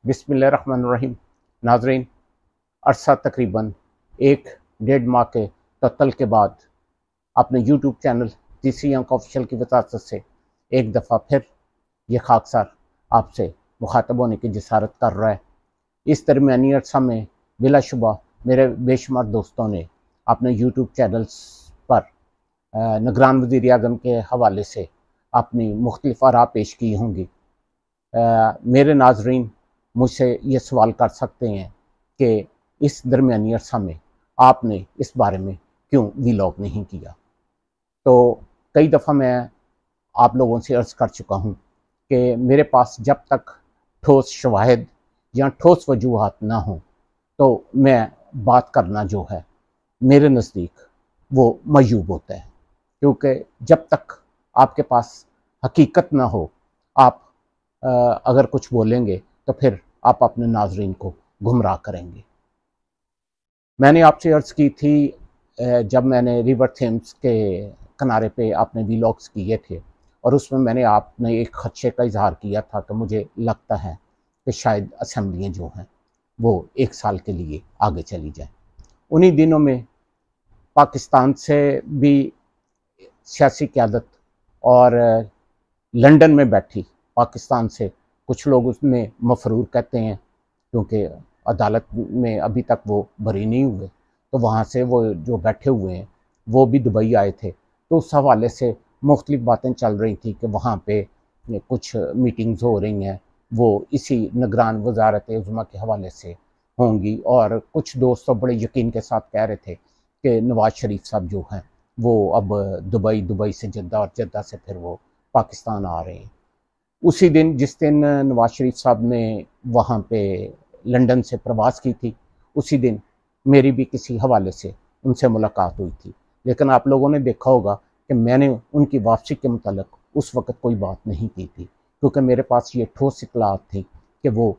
बिस्मिल्लाहिर्रहमानिर्रहीम। नाज़रीन, अरसा तकरीबन 1-1.5 माह के तअत्तुल के बाद अपने यूट्यूब चैनल तीसरी आंख ऑफिशियल की वसात से एक दफ़ा फिर ये खाकसार आपसे मुखातब होने की जसारत कर रहा है। इस दरमियानी अरसा में बिलाशुबा मेरे बेशुमार दोस्तों ने अपने यूट्यूब चैनल्स पर निगरान वज़ीर आज़म के हवाले से अपनी मुख्तलिफ आरा पेश की होंगी। मेरे नाजरीन मुझसे ये सवाल कर सकते हैं कि इस दरमियानी अरसा में आपने इस बारे में क्यों वीलॉग नहीं किया। तो कई दफ़ा मैं आप लोगों से अर्ज़ कर चुका हूँ कि मेरे पास जब तक ठोस शवाहिद या ठोस वजूहात ना हो तो मैं बात करना जो है मेरे नज़दीक वो मयूब होता है, क्योंकि जब तक आपके पास हकीकत ना हो आप अगर कुछ बोलेंगे तो फिर आप अपने नाजरीन को गुमराह करेंगे। मैंने आपसे अर्ज़ की थी जब मैंने रिवर थेम्स के किनारे पे अपने वीलॉग्स किए थे और उसमें मैंने आपने एक खदशे का इजहार किया था कि मुझे लगता है कि शायद असम्बलियाँ जो हैं वो 1 साल के लिए आगे चली जाएं। उन्हीं दिनों में पाकिस्तान से भी सियासी क़यादत और लंदन में बैठी पाकिस्तान से कुछ लोग उसमें मफरूर कहते हैं, क्योंकि अदालत में अभी तक वो बरी नहीं हुए, तो वहाँ से वो जो बैठे हुए हैं वो भी दुबई आए थे। तो उस हवाले से मुख्तलिफ बातें चल रही थी कि वहाँ पे कुछ मीटिंग्स हो रही हैं, वो इसी निगरान वज़ारत उज़्मा के हवाले से होंगी। और कुछ दोस्त तो बड़े यकीन के साथ कह रहे थे कि नवाज़ शरीफ साहब जो हैं वो अब दुबई से जद्दा और जद्दा से फिर वो पाकिस्तान आ रहे हैं। उसी दिन जिस दिन नवाज़ शरीफ साहब ने वहाँ पे लंदन से प्रवास की थी, उसी दिन मेरी भी किसी हवाले से उनसे मुलाकात हुई थी। लेकिन आप लोगों ने देखा होगा कि मैंने उनकी वापसी के मुतल्लिक़ उस वक़्त कोई बात नहीं की थी, क्योंकि मेरे पास ये ठोस इत्तलात थी कि वो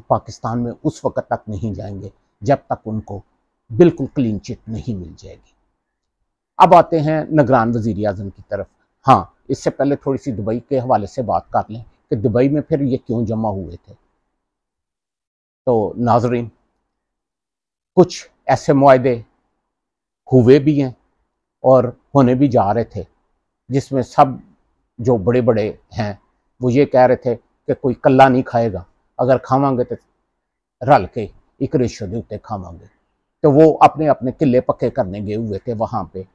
पाकिस्तान में उस वक़्त तक नहीं जाएंगे जब तक उनको बिल्कुल क्लीन चिट नहीं मिल जाएगी। अब आते हैं निगरान वज़ीर आज़म की तरफ। हाँ, इससे पहले थोड़ी सी दुबई के हवाले से बात कर लें कि दुबई में फिर ये क्यों जमा हुए थे। तो नाजरीन, कुछ ऐसे मुआहदे हुए भी हैं और होने भी जा रहे थे, जिसमें सब जो बड़े बड़े हैं वो ये कह रहे थे कि कोई कल्ला नहीं खाएगा, अगर खावांगे तो रल के एक रेशो के उत्ते खावांगे। तो वो अपने अपने किले पक्के करने गए हुए थे वहाँ पे।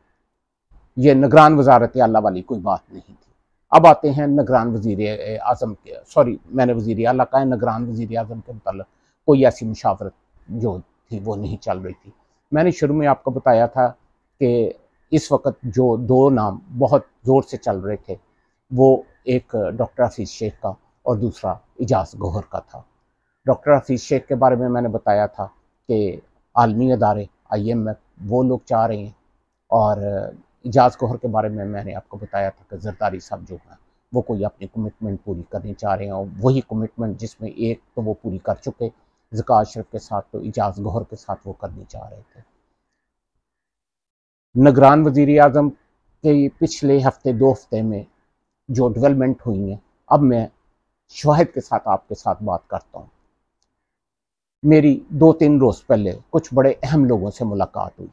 ये निगरान वज़ारत आला वाली कोई बात नहीं थी। अब आते हैं निगरान वज़ीर आज़म के, सॉरी मैंने वज़ीर आला कहा है, निगरान वज़ीर आज़म के मुताल्लिक़ कोई ऐसी मुशावरत जो थी वो नहीं चल रही थी। मैंने शुरू में आपको बताया था कि इस वक्त जो 2 नाम बहुत ज़ोर से चल रहे थे वो एक डॉक्टर हफीज़ शेख का और दूसरा इजाज़ गौहर का था। डॉक्टर हफीज़ शेख के बारे में मैंने बताया था कि आलमी अदारे IMF वो लोग चाह रहे हैं, और इजाज़ गौहर के बारे में मैंने आपको बताया था कि जरदारी साहब जो हैं वो कोई अपनी कमिटमेंट पूरी करनी चाह रहे हैं, और वही कमिटमेंट जिसमें एक तो वो पूरी कर चुके ज़का अशरफ के साथ, तो इजाज़ गौहर के साथ वो करनी चाह रहे थे। निगरान वज़ीर आज़म के पिछले हफ्ते 2 हफ्ते में जो डेवलपमेंट हुई हैं, अब मैं शवाहिद के साथ आपके साथ बात करता हूँ। मेरी 2-3 रोज़ पहले कुछ बड़े अहम लोगों से मुलाकात हुई,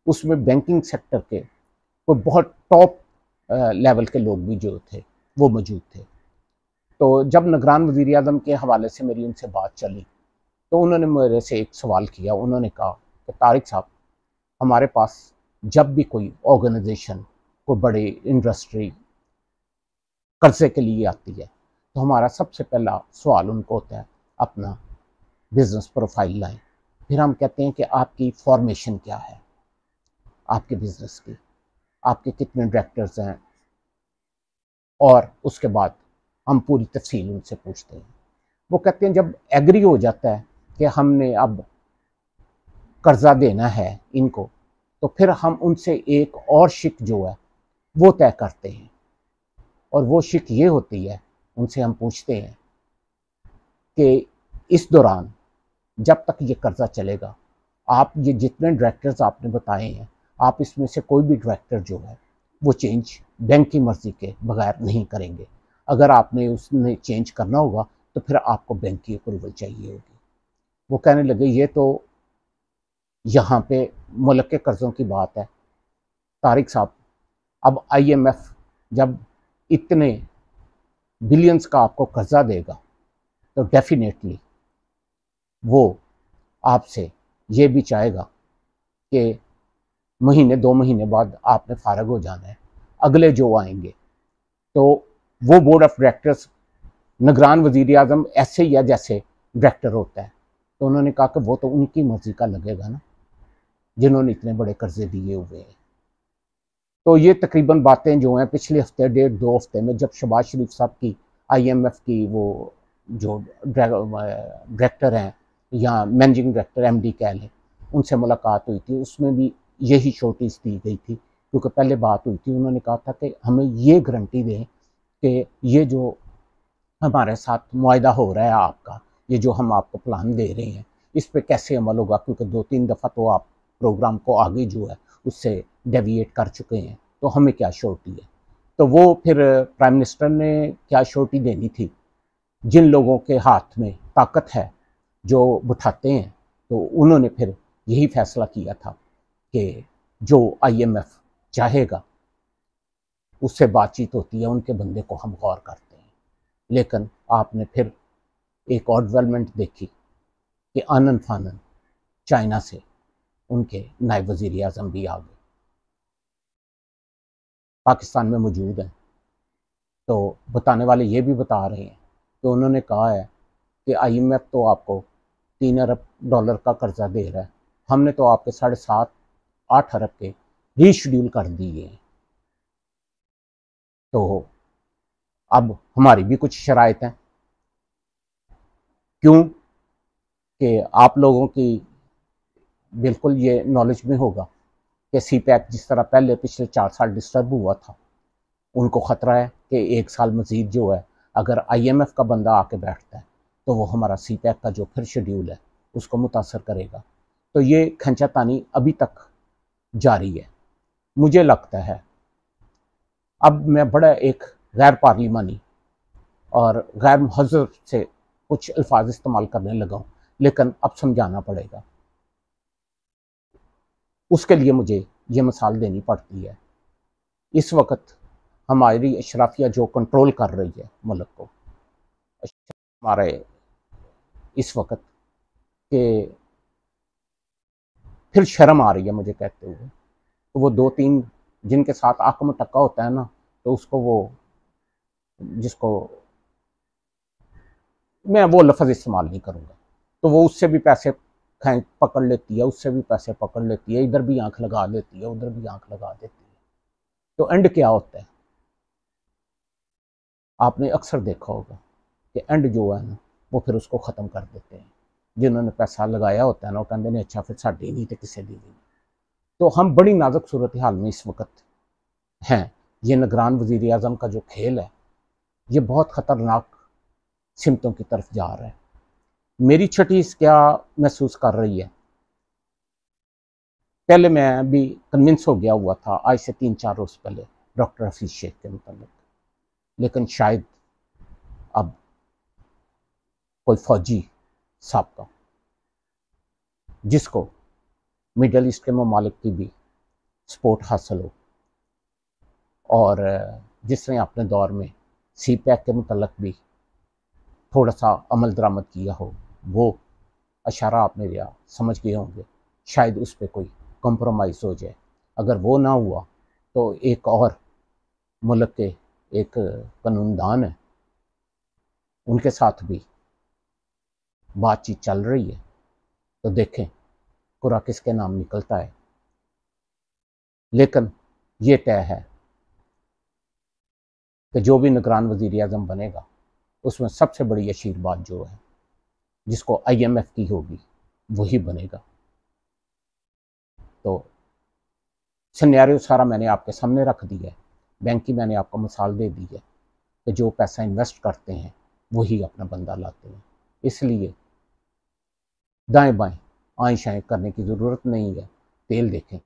उसमें बैंकिंग सेक्टर के कोई बहुत टॉप लेवल के लोग भी जो थे वो मौजूद थे। तो जब निगरान वज़ीर आज़म के हवाले से मेरी उनसे बात चली तो उन्होंने मेरे से एक सवाल किया। उन्होंने कहा कि तारिक साहब, हमारे पास जब भी कोई ऑर्गेनाइजेशन, कोई बड़ी इंडस्ट्री कर्जे के लिए आती है तो हमारा सबसे पहला सवाल उनको होता है अपना बिज़नेस प्रोफाइल लाएं। फिर हम कहते हैं कि आपकी फॉर्मेशन क्या है, आपके बिज़नेस की, आपके कितने डायरेक्टर्स हैं, और उसके बाद हम पूरी तफसील उनसे पूछते हैं। वो कहते हैं जब एग्री हो जाता है कि हमने अब कर्जा देना है इनको, तो फिर हम उनसे एक और शिक जो है वो तय करते हैं, और वो शिक ये होती है, उनसे हम पूछते हैं कि इस दौरान जब तक ये कर्जा चलेगा, आप ये जितने डायरेक्टर्स आपने बताए हैं, आप इसमें से कोई भी डायरेक्टर जो है वो चेंज बैंक की मर्जी के बगैर नहीं करेंगे। अगर आपने उसमें चेंज करना होगा तो फिर आपको बैंक की अप्रूवल चाहिए होगी। वो कहने लगे ये तो यहाँ पे मुल्क के कर्ज़ों की बात है तारिक साहब, अब IMF जब इतने बिलियंस का आपको कर्जा देगा तो डेफिनेटली वो आपसे ये भी चाहेगा कि महीने 2 महीने बाद आपने फारग हो जाना है, अगले जो आएंगे तो वो बोर्ड ऑफ डायरेक्टर्स निगरान वजीर आज़म ऐसे ही है जैसे डायरेक्टर होता है। तो उन्होंने कहा कि वो तो उनकी मर्जी का लगेगा ना जिन्होंने इतने बड़े कर्जे दिए हुए हैं। तो ये तकरीबन बातें जो हैं पिछले हफ्ते 1.5-2 हफ्ते में जब शहबाज शरीफ साहब की IMF की वो जो डायरेक्टर हैं या मैनेजिंग डायरेक्टर MD कह लें, उनसे मुलाकात हुई थी, उसमें भी यही शोटिस दी गई थी। क्योंकि पहले बात हुई थी, उन्होंने कहा था कि हमें ये गारंटी दें कि ये जो हमारे साथ मुआहदा हो रहा है आपका, ये जो हम आपको प्लान दे रहे हैं, इस पे कैसे अमल होगा, क्योंकि 2-3 दफ़ा तो आप प्रोग्राम को आगे जो है उससे डेविएट कर चुके हैं, तो हमें क्या श्योरिटी है। तो वो फिर प्राइम मिनिस्टर ने क्या श्योरिटी देनी थी, जिन लोगों के हाथ में ताकत है जो बिठाते हैं, तो उन्होंने फिर यही फैसला किया था कि जो IMF चाहेगा उससे बातचीत होती है, उनके बंदे को हम गौर करते हैं। लेकिन आपने फिर एक और डेवलपमेंट देखी कि आनन फानन चाइना से उनके नायब वज़ीर आज़म भी आ गए, पाकिस्तान में मौजूद हैं। तो बताने वाले ये भी बता रहे हैं कि उन्होंने कहा है कि IMF तो आपको $3 अरब का कर्जा दे रहा है, हमने तो आपके 7.5-8 अरब के रीशेड्यूल कर दिए हैं। तो अब हमारी भी कुछ शराइत हैं, क्यों कि आप लोगों की बिल्कुल ये नॉलेज में होगा कि CPEC जिस तरह पहले पिछले 4 साल डिस्टर्ब हुआ था, उनको ख़तरा है कि 1 साल मज़ीद जो है अगर IMF का बंदा आके बैठता है तो वो हमारा CPEC का जो फिर शेड्यूल है उसको मुतासर करेगा। तो ये खंचातानी अभी तक जारी है। मुझे लगता है अब मैं बड़ा एक गैर पार्लिमानी और गैर मुहज़्ज़ब से कुछ अल्फाज इस्तेमाल करने लगा हूँ, लेकिन अब समझाना पड़ेगा। उसके लिए मुझे ये मिसाल देनी पड़ती है। इस वक्त हमारी अशराफिया जो कंट्रोल कर रही है मुल्क को, हमारे इस वक्त के फिर शर्म आ रही है मुझे कहते हुए, तो वो 2-3 जिनके साथ आंख में टक्का होता है ना, तो उसको वो जिसको मैं वो लफ्ज़ इस्तेमाल नहीं करूँगा, तो वो उससे भी पैसे पकड़ लेती है, उससे भी पैसे पकड़ लेती है, इधर भी आंख लगा देती है, उधर भी आंख लगा देती है। तो एंड क्या होता है, आपने अक्सर देखा होगा कि एंड जो है ना वो फिर उसको ख़त्म कर देते हैं। जिन्होंने पैसा लगाया होता है ना, वो कहते हैं अच्छा फिर साढ़े नहीं तो किसे दी नहीं। तो हम बड़ी नाजुक सूरत हाल में इस वक्त हैं। ये निगरान वज़ीर आज़म का जो खेल है ये बहुत ख़तरनाक सिमतों की तरफ जा रहा है। मेरी छठी क्या महसूस कर रही है, पहले मैं भी कन्विंस हो गया हुआ था आज से 3-4 रोज़ पहले डॉक्टर हफीज़ शेख के मुताबिक, लेकिन शायद अब कोई फौजी साहब जिसको मिडल ईस्ट के ममालिक की भी सपोर्ट हासिल हो और जिसने अपने दौर में CPEC के मुतल्लिक भी थोड़ा सा अमल दरामद किया हो, वो अशारा आप मेरे यहाँ समझ गए होंगे, शायद उस पर कोई कंप्रोमाइज़ हो जाए। अगर वो ना हुआ तो एक और मुल्क के एक कानूनदान है, उनके साथ भी बातचीत चल रही है, तो देखें कुरा किसके नाम निकलता है। लेकिन ये तय है कि जो भी निगरान वज़ीर आज़म बनेगा उसमें सबसे बड़ी अशीरबाद जो है जिसको IMF की होगी वही बनेगा। तो सिनेरियो सारा मैंने आपके सामने रख दिया है। बैंक की मैंने आपको मिसाल दे दी है कि जो पैसा इन्वेस्ट करते हैं वही अपना बंदा लाते हैं। इसलिए दाएं बाएं आएं शाएं करने की ज़रूरत नहीं है, तेल देखें।